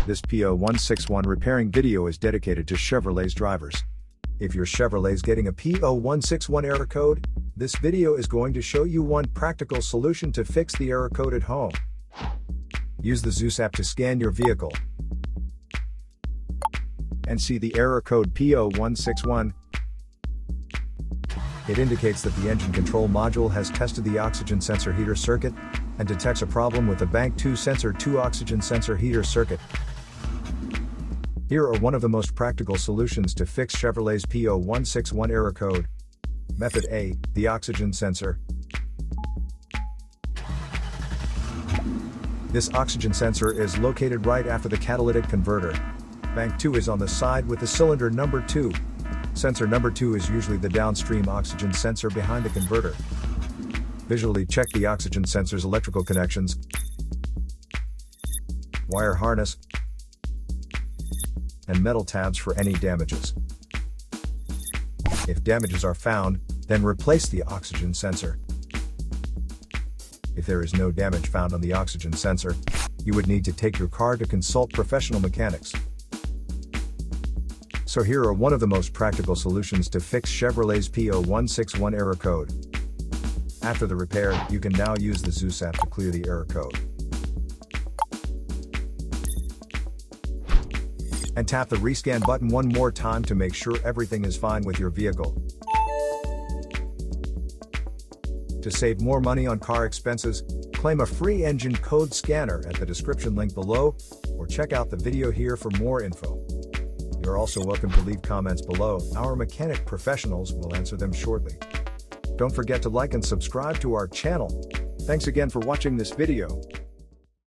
This P0161 repairing video is dedicated to Chevrolet's drivers. If your Chevrolet's getting a P0161 error code, this video is going to show you one practical solution to fix the error code at home. Use the Zeus app to scan your vehicle and see the error code P0161. It indicates that the engine control module has tested the oxygen sensor heater circuit and detects a problem with the Bank 2 Sensor 2 oxygen sensor heater circuit. Here are one of the most practical solutions to fix Chevrolet's P0161 error code. Method A, the oxygen sensor. This oxygen sensor is located right after the catalytic converter. Bank 2 is on the side with the cylinder number 2. Sensor number 2 is usually the downstream oxygen sensor behind the converter. Visually check the oxygen sensor's electrical connections, wire harness, and metal tabs for any damages. If damages are found, then replace the oxygen sensor. If there is no damage found on the oxygen sensor, you would need to take your car to consult professional mechanics. So here are one of the most practical solutions to fix Chevrolet's P0161 error code. After the repair, you can now use the Zeus app to clear the error code. And tap the rescan button one more time to make sure everything is fine with your vehicle. To save more money on car expenses, claim a free engine code scanner at the description link below, or check out the video here for more info. You're also welcome to leave comments below. Our mechanic professionals will answer them shortly. Don't forget to like and subscribe to our channel. Thanks again for watching this video.